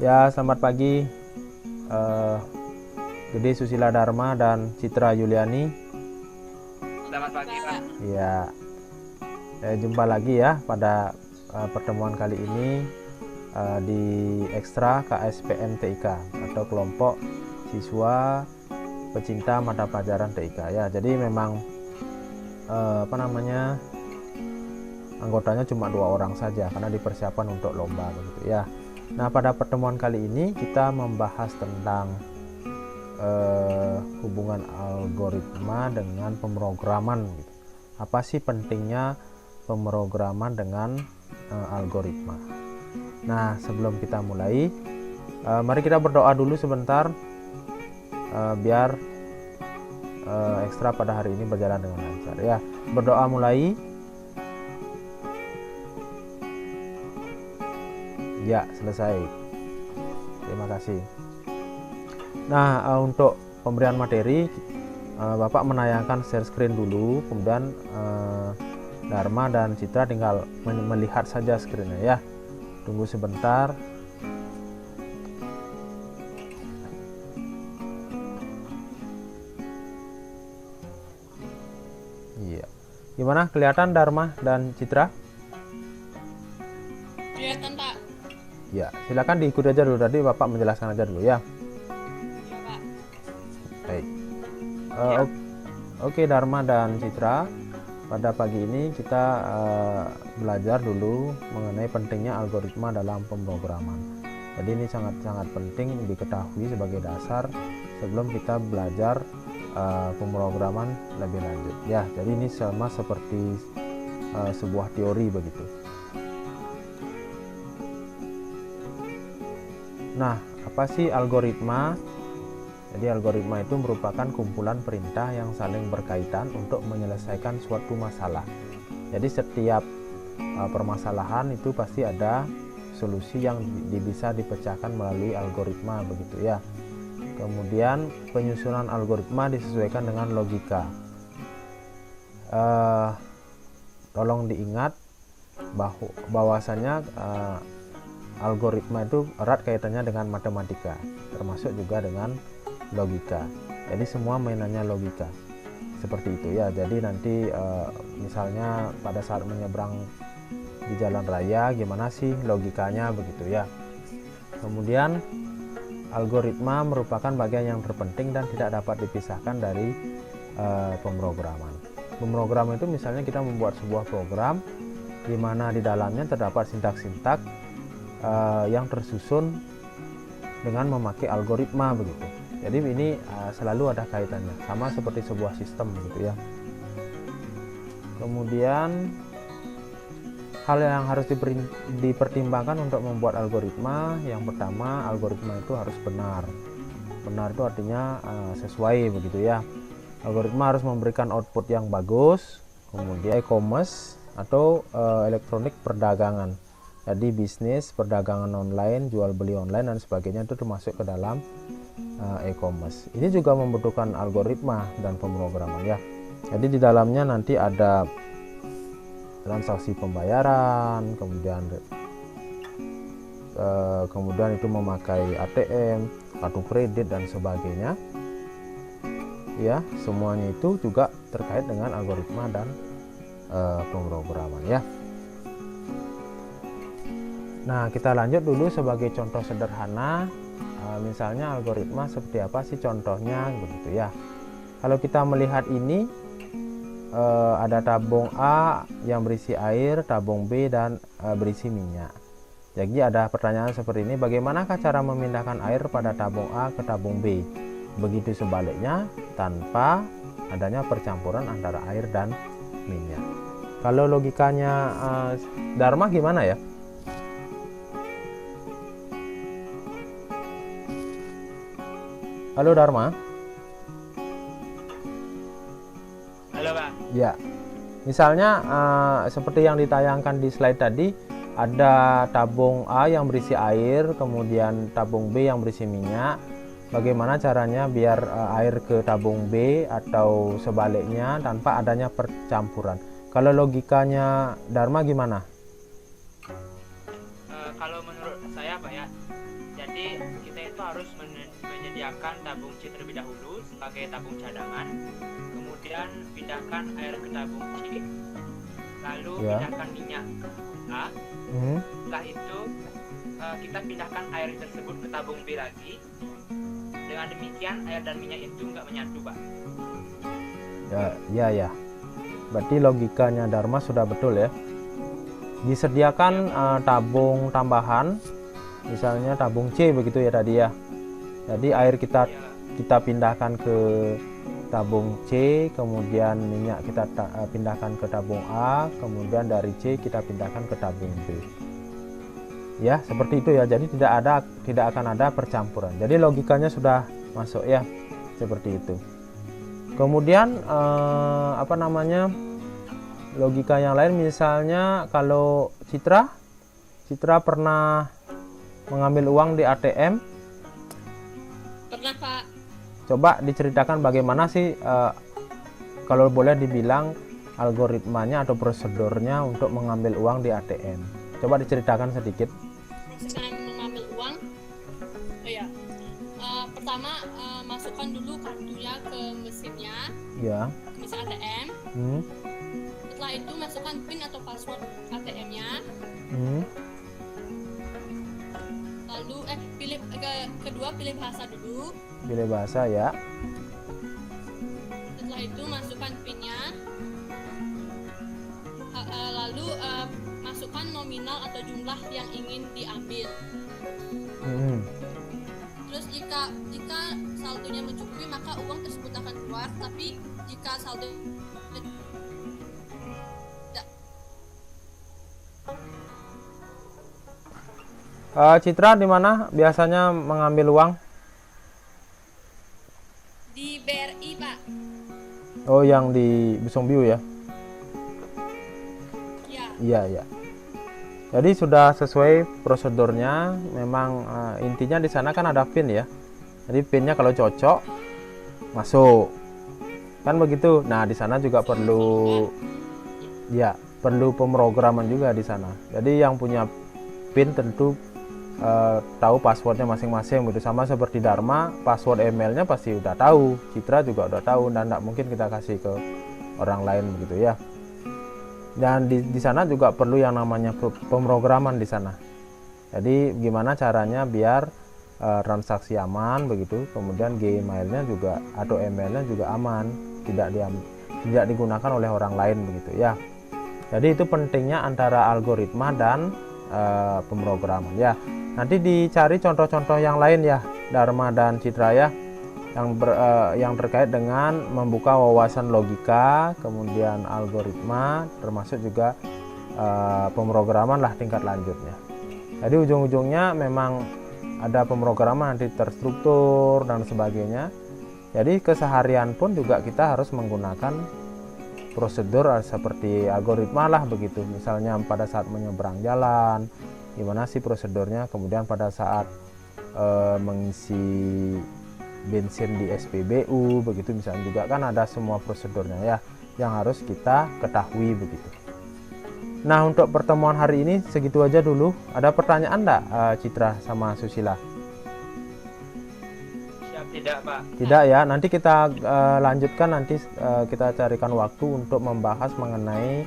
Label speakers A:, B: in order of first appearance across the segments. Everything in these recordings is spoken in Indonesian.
A: Ya, selamat pagi, eh, Gede Susila Dharma dan Citra Yuliani.
B: Selamat pagi, Pak.
A: Ya, jumpa lagi ya pada pertemuan kali ini di Ekstra KSPN TIK atau kelompok siswa pecinta mata pelajaran TIK ya. Jadi memang anggotanya cuma 2 orang saja karena dipersiapkan untuk lomba begitu ya. Nah, pada pertemuan kali ini kita membahas tentang hubungan algoritma dengan pemrograman gitu. Apa sih pentingnya pemrograman dengan algoritma? Nah, sebelum kita mulai, mari kita berdoa dulu sebentar biar ekstra pada hari ini berjalan dengan lancar ya. Berdoa mulai. Ya, selesai. Terima kasih. Nah, untuk pemberian materi, Bapak menayangkan share screen dulu, kemudian Dharma dan Citra tinggal melihat saja screen-nya ya. Tunggu sebentar. Iya. Gimana? Kelihatan Dharma dan Citra?
B: Kelihatan, Pak.
A: Ya, silakan diikuti aja dulu, tadi Bapak menjelaskan aja dulu ya.
B: Iya, Pak.
A: Baik. Oke, Dharma dan Citra, pada pagi ini kita belajar dulu mengenai pentingnya algoritma dalam pemrograman. Jadi ini sangat-sangat penting diketahui sebagai dasar sebelum kita belajar pemrograman lebih lanjut. Ya, jadi ini sama seperti sebuah teori begitu. Nah, apa sih algoritma? Jadi algoritma itu merupakan kumpulan perintah yang saling berkaitan untuk menyelesaikan suatu masalah. Jadi setiap permasalahan itu pasti ada solusi yang bisa dipecahkan melalui algoritma begitu ya. Kemudian penyusunan algoritma disesuaikan dengan logika. Tolong diingat bahwasanya algoritma itu erat kaitannya dengan matematika, termasuk juga dengan logika. Jadi semua mainannya logika. Seperti itu ya. Jadi nanti misalnya pada saat menyeberang di jalan raya gimana sih logikanya begitu ya. Kemudian algoritma merupakan bagian yang terpenting dan tidak dapat dipisahkan dari pemrograman. Pemrograman itu misalnya kita membuat sebuah program di mana di dalamnya terdapat sintak-sintak yang tersusun dengan memakai algoritma begitu. Jadi ini selalu ada kaitannya, sama seperti sebuah sistem gitu ya. Kemudian hal yang harus dipertimbangkan untuk membuat algoritma, yang pertama algoritma itu harus benar. Benar itu artinya sesuai begitu ya. Algoritma harus memberikan output yang bagus. Kemudian e-commerce atau elektronik perdagangan. Jadi bisnis, perdagangan online, jual beli online dan sebagainya itu termasuk ke dalam e-commerce. Ini juga membutuhkan algoritma dan pemrograman ya. Jadi di dalamnya nanti ada transaksi pembayaran, kemudian itu memakai ATM, kartu kredit dan sebagainya. Ya, semuanya itu juga terkait dengan algoritma dan pemrograman ya. Nah, kita lanjut dulu sebagai contoh sederhana. Misalnya algoritma seperti apa sih contohnya begitu ya. Kalau kita melihat ini ada tabung A yang berisi air, tabung B dan berisi minyak. Jadi ada pertanyaan seperti ini, bagaimanakah cara memindahkan air pada tabung A ke tabung B? Begitu sebaliknya tanpa adanya percampuran antara air dan minyak. Kalau logikanya Dharma gimana ya? Halo Dharma.
B: Halo, Pak.
A: Ya, misalnya seperti yang ditayangkan di slide tadi, ada tabung A yang berisi air, kemudian tabung B yang berisi minyak. Bagaimana caranya biar air ke tabung B atau sebaliknya tanpa adanya percampuran? Kalau logikanya Dharma gimana?
B: Kalau menurut saya, Pak ya, jadi tuh harus menyediakan tabung C terlebih dahulu sebagai tabung cadangan, kemudian pindahkan air ke tabung C, lalu
A: Ya.
B: pindahkan minyak ke tabung A. Setelah itu kita pindahkan air tersebut ke tabung B lagi. Dengan demikian air dan minyak itu nggak menyatu, Pak.
A: Ya. Berarti logikanya Dharma sudah betul ya. Disediakan tabung tambahan, misalnya tabung C begitu ya tadi ya. Jadi air
B: Ya,
A: kita pindahkan ke tabung C, kemudian minyak kita pindahkan ke tabung A, kemudian dari C kita pindahkan ke tabung B. Ya, seperti itu ya. Jadi tidak akan ada percampuran. Jadi logikanya sudah masuk ya, seperti itu. Kemudian logika yang lain, misalnya kalau Citra pernah mengambil uang di ATM.
B: pernah, Pak.
A: Coba diceritakan bagaimana sih kalau boleh dibilang algoritmanya atau prosedurnya untuk mengambil uang di ATM. Coba diceritakan sedikit.
C: Dengan mengambil uang, pertama masukkan dulu kartunya ke mesinnya,
A: Ya.
C: ke mesin ATM. Setelah itu masukkan PIN atau password ATM-nya. Lalu kedua pilih bahasa dulu.
A: Pilih bahasa ya.
C: Setelah itu masukkan PIN-nya. Lalu masukkan nominal atau jumlah yang ingin diambil. Terus jika saldonya mencukupi maka uang tersebut akan keluar. Tapi jika saldo
A: Citra di mana biasanya mengambil uang?
C: di BRI, Pak.
A: Oh, yang di Busung Biu ya?
C: Ya.
A: Iya. Jadi sudah sesuai prosedurnya. Memang intinya di sana kan ada PIN ya. Jadi PIN-nya kalau cocok masuk. Kan begitu. Nah, di sana juga perlu pemrograman juga di sana. Jadi yang punya PIN tentu tahu passwordnya masing-masing, gitu. Sama seperti Dharma, password emailnya pasti udah tahu, Citra juga udah tahu, dan tidak mungkin kita kasih ke orang lain begitu ya. Dan di sana juga perlu yang namanya pemrograman di sana. Jadi gimana caranya biar transaksi aman begitu, kemudian Gmailnya juga atau emailnya juga aman, tidak digunakan oleh orang lain begitu ya. Jadi itu pentingnya antara algoritma dan pemrograman ya. Nanti dicari contoh-contoh yang lain ya, Dharma dan Citra ya, yang terkait dengan membuka wawasan logika, kemudian algoritma, termasuk juga pemrograman lah tingkat lanjutnya. Jadi ujung-ujungnya memang ada pemrograman nanti terstruktur dan sebagainya. Jadi keseharian pun juga kita harus menggunakan prosedur seperti algoritma lah begitu. Misalnya pada saat menyeberang jalan, gimana sih prosedurnya, kemudian pada saat mengisi bensin di SPBU begitu misalnya, juga kan ada semua prosedurnya ya yang harus kita ketahui begitu. Nah, untuk pertemuan hari ini segitu aja dulu. Ada pertanyaan enggak Citra sama Susila?
B: Siap, tidak, Pak.
A: Tidak ya, nanti kita lanjutkan, nanti kita carikan waktu untuk membahas mengenai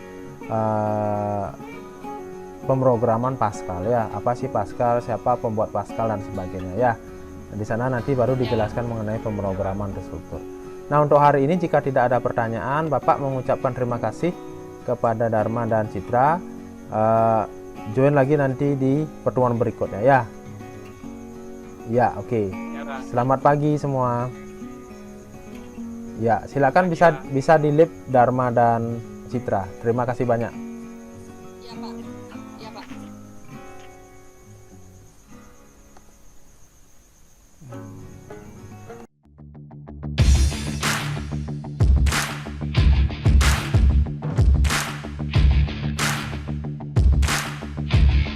A: pemrograman Pascal ya. Apa sih Pascal, siapa pembuat Pascal dan sebagainya ya. Di sana nanti baru dijelaskan mengenai pemrograman terstruktur. Nah, untuk hari ini jika tidak ada pertanyaan, Bapak mengucapkan terima kasih kepada Dharma dan Citra. Join lagi nanti di pertemuan berikutnya ya. Ya, oke.
B: Ya, Pak.
A: Selamat pagi semua. Ya, silakan bisa di-live Dharma dan Citra. Terima kasih banyak.